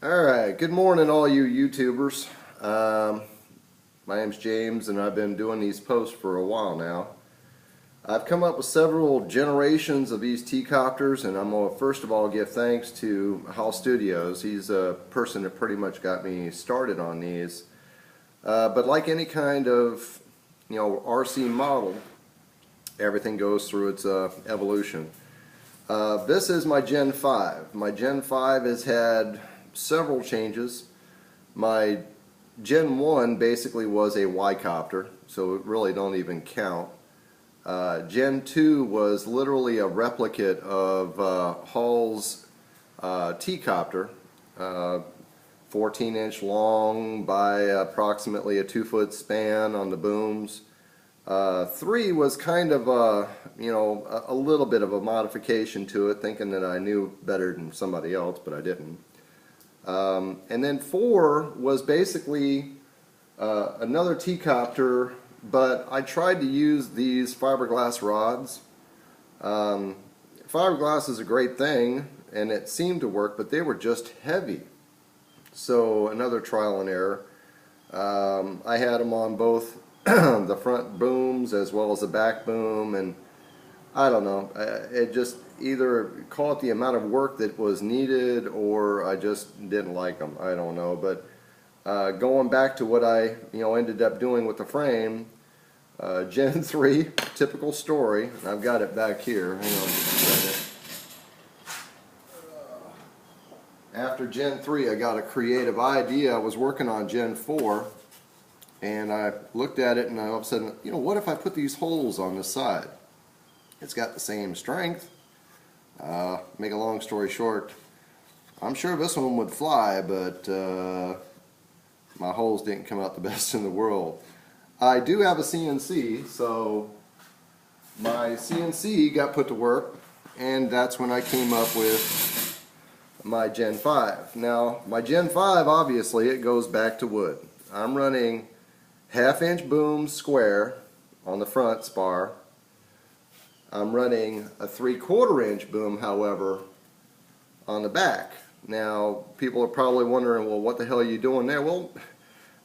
Alright, good morning all you YouTubers. My name's James and I've been doing these posts for a while now. I've come up with several generations of these Tcopters, and I'm going to first of all give thanks to Hall Studios. He's a person that pretty much got me started on these. But like any kind of RC model, everything goes through its evolution. This is my Gen 5. My Gen 5 has had several changes. My Gen 1 basically was a Y-copter, so it really don't even count. Gen 2 was literally a replicate of Hall's Tcopter, 14-inch long by approximately a 2-foot span on the booms. 3 was kind of a little bit of a modification to it, thinking that I knew better than somebody else, but I didn't. And then 4 was basically another Tcopter, but I tried to use these fiberglass rods. Fiberglass is a great thing, and it seemed to work, but they were just heavy. So another trial and error. I had them on both the front booms as well as the back boom, and I don't know, it just either call it the amount of work that was needed, or I just didn't like them. I don't know, but going back to what I ended up doing with the frame, Gen 3, typical story. I've got it back here. Hang on just a second. After Gen 3, I got a creative idea. I was working on Gen 4, and I looked at it, and I all of a sudden, what if I put these holes on the side? It's got the same strength. Make a long story short, I'm sure this one would fly, but my holes didn't come out the best in the world. I do have a CNC, so my CNC got put to work, and that's when I came up with my Gen 5. Now, my Gen 5, obviously, it goes back to wood. I'm running 1/2-inch booms square on the front spar. I'm running a 3/4-inch boom, however, on the back. Now, people are probably wondering, well, what the hell are you doing there? Well,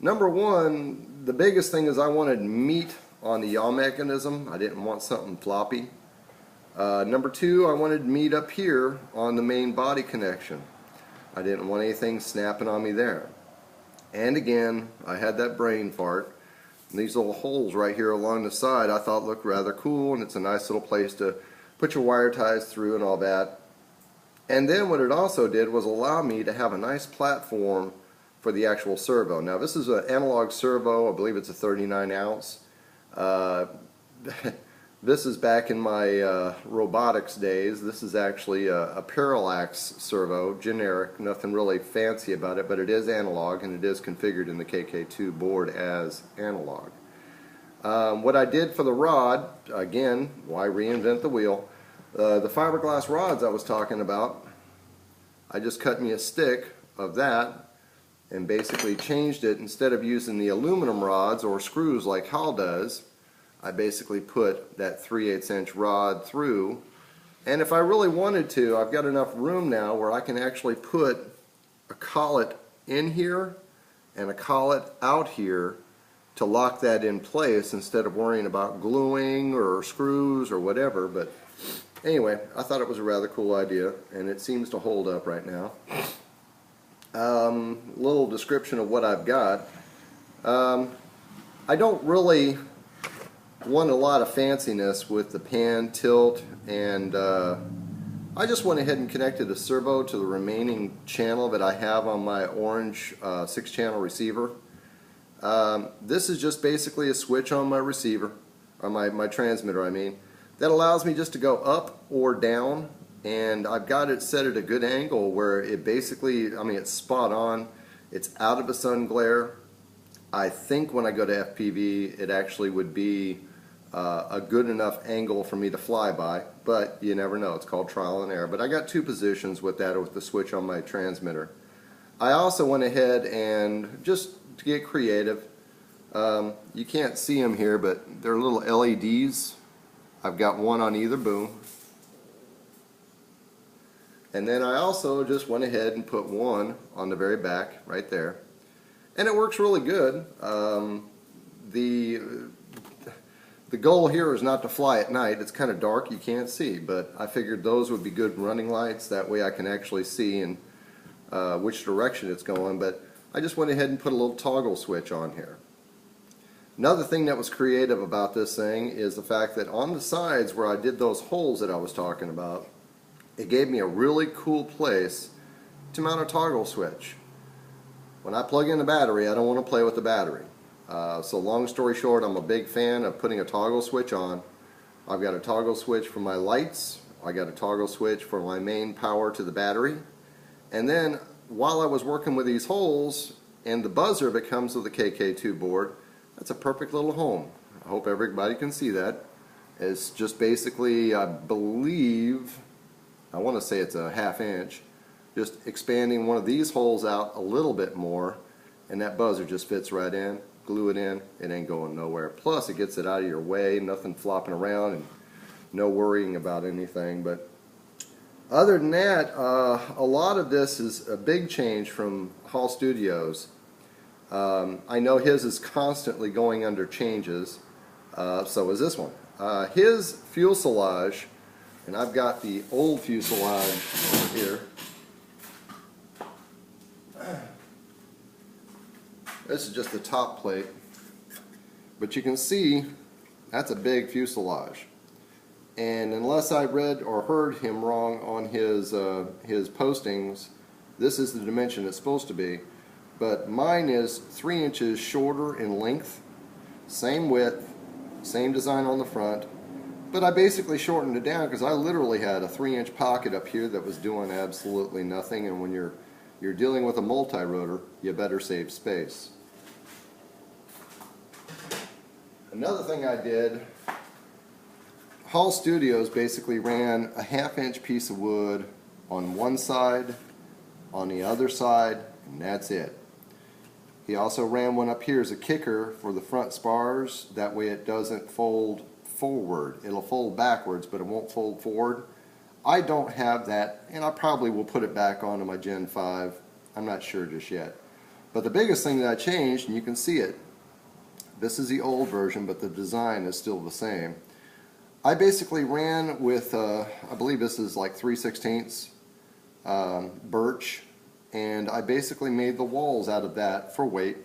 number one, the biggest thing is I wanted meat on the yaw mechanism. I didn't want something floppy. Number two, I wanted meat up here on the main body connection. I didn't want anything snapping on me there. And again, I had that brain fart. And these little holes right here along the side I thought looked rather cool, and it's a nice little place to put your wire ties through and all that. And then what it also did was allow me to have a nice platform for the actual servo. Now this is an analog servo. I believe it's a 39 ounce. This is back in my robotics days. This is actually a parallax servo, generic, nothing really fancy about it, but it is analog, and it is configured in the KK2 board as analog. What I did for the rod, again, why reinvent the wheel? The fiberglass rods I was talking about, I just cut me a stick of that and basically changed it. Instead of using the aluminum rods or screws like Hall does, I basically put that 3/8-inch rod through, and if I really wanted to, I've got enough room now where I can actually put a collet in here and a collet out here to lock that in place instead of worrying about gluing or screws or whatever. But anyway, I thought it was a rather cool idea, and it seems to hold up right now. Little description of what I've got. I don't really want a lot of fanciness with the pan, tilt, and I just went ahead and connected a servo to the remaining channel that I have on my orange 6-channel receiver. This is just basically a switch on my receiver, or my transmitter I mean, that allows me just to go up or down, and I've got it set at a good angle where it basically, it's spot on. It's out of the sun glare. I think when I go to FPV it actually would be a good enough angle for me to fly by, but you never know. It's called trial and error. But I got 2 positions with that, with the switch on my transmitter. I also went ahead and, just to get creative, you can't see them here, but they're little LEDs. I've got one on either boom. And then I also just went ahead and put one on the very back right there. And it works really good. The goal here is not to fly at night. It's kind of dark, you can't see, but I figured those would be good running lights. That way I can actually see in which direction it's going. But I just went ahead and put a little toggle switch on here. Another thing that was creative about this thing is the fact that on the sides where I did those holes that I was talking about, it gave me a really cool place to mount a toggle switch. When I plug in the battery, I don't want to play with the battery. So long story short, I'm a big fan of putting a toggle switch on. I've got a toggle switch for my lights. I got a toggle switch for my main power to the battery. And then while I was working with these holes and the buzzer that comes with the KK2 board, that's a perfect little home. I hope everybody can see that. It's just basically, I believe, I want to say it's a 1/2 inch, just expanding one of these holes out a little bit more, and that buzzer just fits right in. Glue it in, it ain't going nowhere. Plus it gets it out of your way, nothing flopping around, and no worrying about anything. But other than that, a lot of this is a big change from Hall Studios. I know his is constantly going under changes, so is this one. His fuselage, and I've got the old fuselage over here. This is just the top plate, but you can see that's a big fuselage. And unless I read or heard him wrong on his postings, this is the dimension it's supposed to be. But mine is 3 inches shorter in length, same width, same design on the front. But I basically shortened it down because I literally had a 3-inch pocket up here that was doing absolutely nothing. And when you're dealing with a multi-rotor, you better save space. Another thing I did, Hall Studios basically ran a 1/2 inch piece of wood on one side, on the other side, and that's it. He also ran one up here as a kicker for the front spars. That way it doesn't fold forward. It'll fold backwards, but it won't fold forward. I don't have that, and I probably will put it back onto my Gen 5. I'm not sure just yet. But the biggest thing that I changed, and you can see it, this is the old version, but the design is still the same. I basically ran with, I believe this is like 3/16 birch, and I basically made the walls out of that for weight.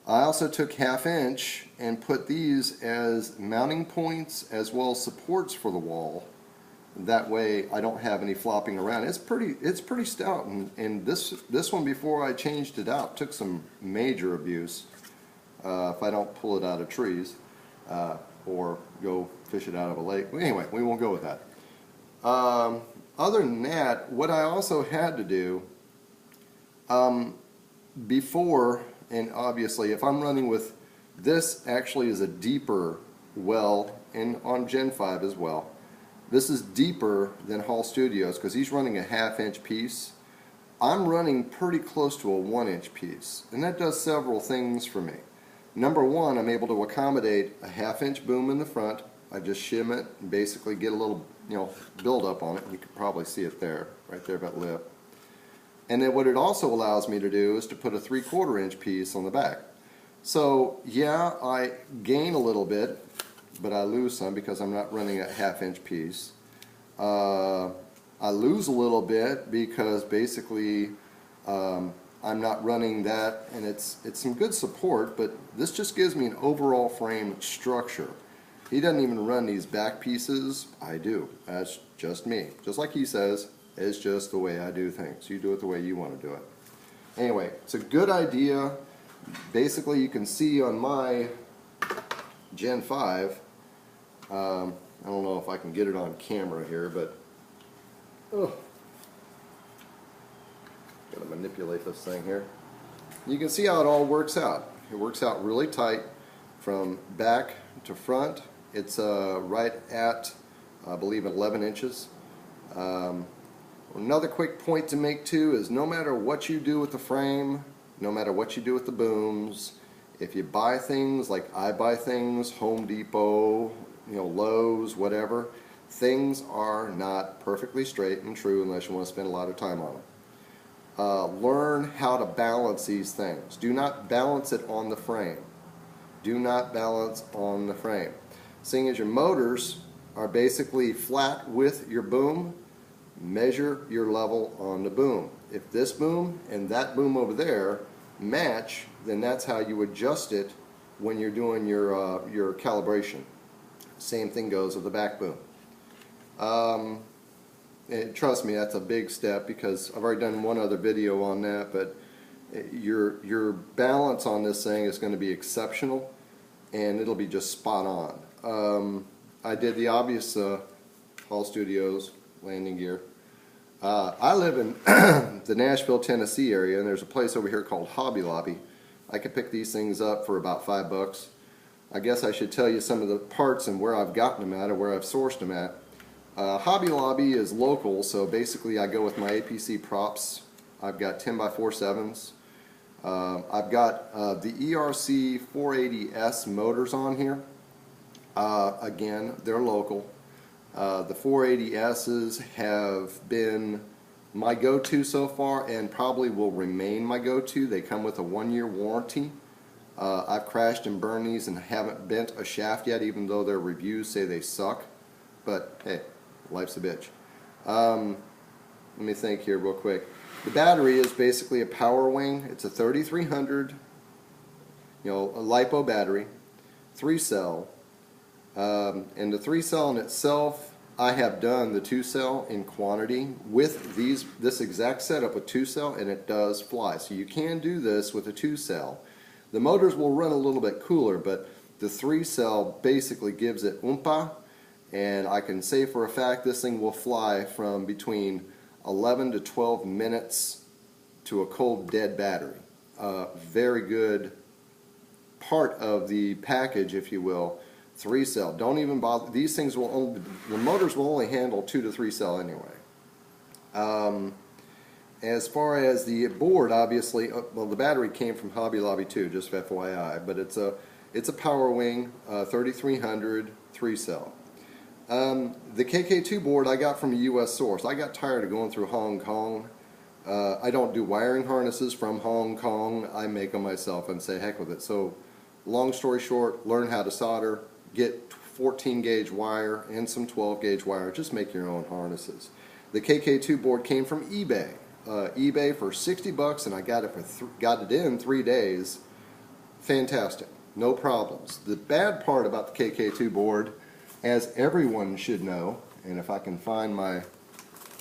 I also took 1/2 inch and put these as mounting points as well as supports for the wall. That way I don't have any flopping around. It's pretty stout, and this one, before I changed it out, took some major abuse. If I don't pull it out of trees or go fish it out of a lake. Anyway, we won't go with that. Other than that, what I also had to do before, and obviously if I'm running with, this actually is a deeper well, and on Gen 5 as well. This is deeper than Hall Studios because he's running a 1/2 inch piece. I'm running pretty close to a 1 inch piece, and that does several things for me. Number one, I'm able to accommodate a 1/2 inch boom in the front. I just shim it and basically get a little, build up on it. You can probably see it there, right there, that lip. And then what it also allows me to do is to put a 3/4 inch piece on the back. So yeah, I gain a little bit, but I lose some because I'm not running a 1/2 inch piece. I lose a little bit because basically I'm not running that, and it's some good support, but this just gives me an overall frame structure. He doesn't even run these back pieces. I do. That's just me. Just like he says, it's just the way I do things. You do it the way you want to do it. Anyway, it's a good idea. Basically, you can see on my Gen 5, I don't know if I can get it on camera here, but gotta manipulate this thing here. You can see how it all works out. It works out really tight from back to front. It's right at, I believe, 11 inches. Another quick point to make too is no matter what you do with the frame, no matter what you do with the booms, if you buy things like I buy things, Home Depot, Lowe's, whatever, Things are not perfectly straight and true unless you want to spend a lot of time on them. Learn how to balance these things. Do not balance it on the frame. Do not balance on the frame. Seeing as your motors are basically flat with your boom, measure your level on the boom. If this boom and that boom over there match, then that's how you adjust it when you're doing your calibration. Same thing goes with the back boom. And trust me, that's a big step because I've already done one other video on that, but your balance on this thing is going to be exceptional and it'll be just spot on. I did the obvious Hall Studios landing gear. I live in the Nashville, Tennessee area, and there's a place over here called Hobby Lobby. I could pick these things up for about $5. I guess I should tell you some of the parts and where I've gotten them at or where I've sourced them at. Hobby Lobby is local, so basically I go with my APC props. I've got 10x47s. I've got the ERC 480S motors on here. Again, they're local. The 480Ss have been my go-to so far and probably will remain my go-to. They come with a 1-year warranty. I've crashed and burned these and haven't bent a shaft yet, even though their reviews say they suck. But hey, life's a bitch. Let me think here real quick. The battery is basically a power wing. It's a 3300, a LiPo battery, 3-cell. And the 3-cell in itself, I have done the 2-cell in quantity with this exact setup with 2-cell, and it does fly. So you can do this with a 2-cell. The motors will run a little bit cooler, but the 3-cell basically gives it oompa, and I can say for a fact this thing will fly from between 11 to 12 minutes to a cold dead battery. Very good part of the package, if you will. 3-cell. Don't even bother. These things will only, the motors will only handle 2 to 3-cell anyway. As far as the board, obviously, well, the battery came from Hobby Lobby too, just FYI, but it's a Power Wing 3300 3-cell. The KK2 board I got from a U.S. source. I got tired of going through Hong Kong. I don't do wiring harnesses from Hong Kong. I make them myself and say heck with it. So, long story short, learn how to solder. Get 14 gauge wire and some 12 gauge wire. Just make your own harnesses. The KK2 board came from eBay. eBay for $60, and I got it in 3 days. Fantastic, no problems. The bad part about the KK2 board, as everyone should know, and if I can find my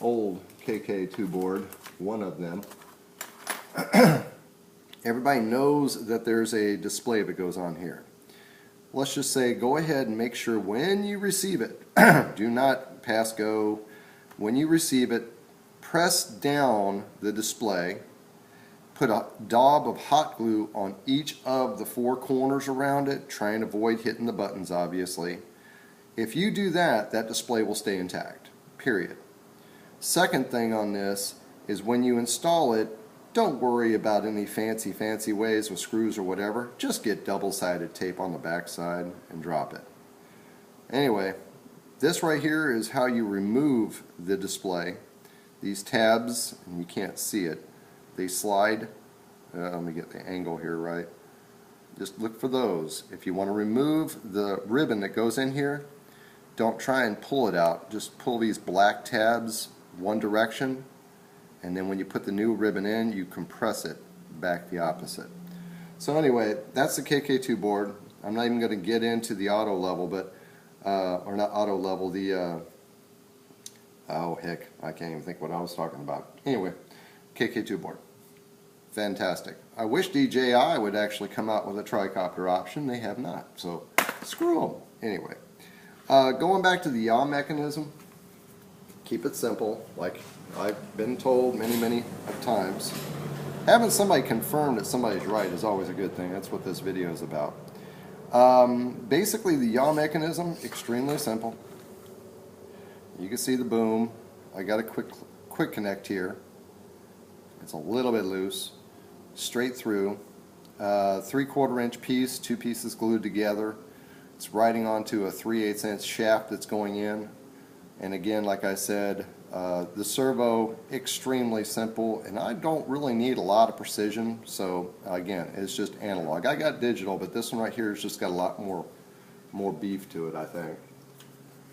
old KK2 board, one of them, everybody knows that there's a display that goes on here. Let's just say go ahead and make sure when you receive it, do not pass go. When you receive it, press down the display, put a daub of hot glue on each of the 4 corners around it, try and avoid hitting the buttons obviously. If you do that, that display will stay intact, period. Second thing on this is when you install it, don't worry about any fancy ways with screws or whatever. Just get double-sided tape on the back side and drop it. Anyway, this right here is how you remove the display. These tabs, and you can't see it, they slide. Let me get the angle here right. Just look for those. If you want to remove the ribbon that goes in here, don't try and pull it out. Just pull these black tabs one direction, and then when you put the new ribbon in, you compress it back the opposite. So anyway, that's the KK2 board. I'm not even going to get into the auto level, but or not auto level, the oh heck, I can't even think what I was talking about. Anyway, KK2 board, fantastic. I wish DJI would actually come out with a tricopter option. They have not, so screw them. Anyway, going back to the yaw mechanism, keep it simple, like I've been told many times. Having somebody confirm that somebody's right is always a good thing. That's what this video is about. Basically, the yaw mechanism, extremely simple. You can see the boom. I got a quick connect here. It's a little bit loose. Straight through. 3/4 inch piece, 2 pieces glued together. It's riding onto a 3/8 inch shaft that's going in. And again, like I said, the servo, extremely simple, and I don't really need a lot of precision, so again, it's just analog. I got digital, but this one right here has just got a lot more beef to it, I think.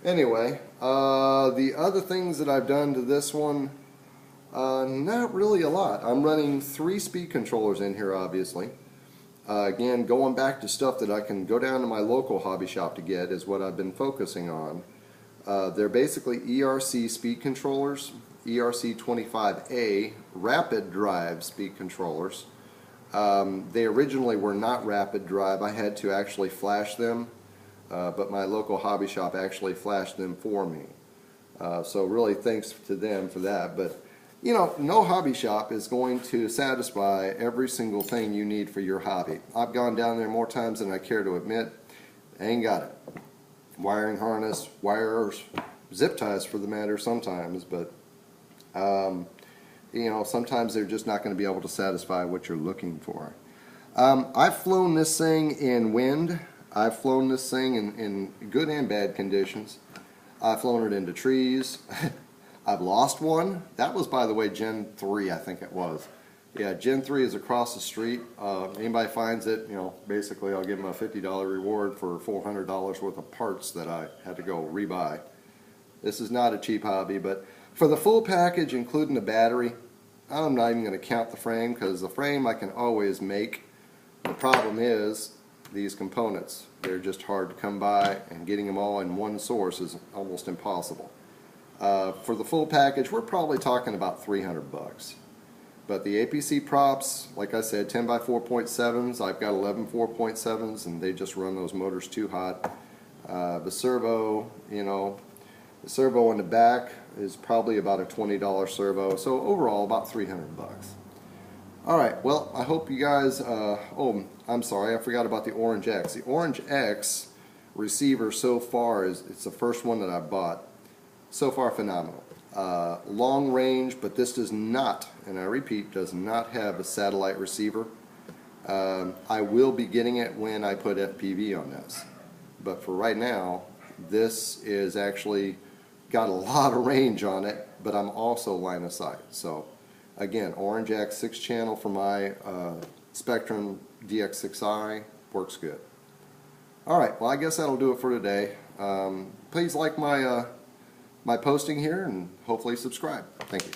Anyway, the other things that I've done to this one, not really a lot. I'm running 3 speed controllers in here, obviously. Again, going back to stuff that I can go down to my local hobby shop to get is what I've been focusing on. They're basically ERC speed controllers, ERC 25A rapid drive speed controllers. They originally were not rapid drive. I had to actually flash them, but my local hobby shop actually flashed them for me. So really thanks to them for that. But you know, no hobby shop is going to satisfy every single thing you need for your hobby. I've gone down there more times than I care to admit. I ain't got it. Wiring harness, wires, zip ties for the matter sometimes, but you know, sometimes they're just not going to be able to satisfy what you're looking for. I've flown this thing in wind. I've flown this thing in good and bad conditions. I've flown it into trees. I've lost one. That was, by the way, Gen 3, I think it was. Yeah, Gen 3 is across the street. Anybody finds it, you know, basically I'll give them a $50 reward for $400 worth of parts that I had to go rebuy. This is not a cheap hobby, but for the full package, including the battery, I'm not even going to count the frame, because the frame I can always make. The problem is these components. They're just hard to come by, and getting them all in one source is almost impossible. For the full package, we're probably talking about $300. But the APC props, like I said, 10 by 4.7s. I've got 11 4.7s, and they just run those motors too hot. The servo, you know, the servo in the back is probably about a $20 servo. So overall, about $300. All right. Well, I hope you guys. Oh, I'm sorry, I forgot about the Orange X. The Orange X receiver so far it's the first one that I bought. So far, phenomenal. Long range, but this does not, and I repeat, does not have a satellite receiver. I will be getting it when I put FPV on this, but for right now, this is actually got a lot of range on it, but I'm also line of sight. So again, Orange X 6-channel for my Spectrum DX6i works good. Alright, well, I guess that'll do it for today. Please like my posting here, and hopefully subscribe. Thank you.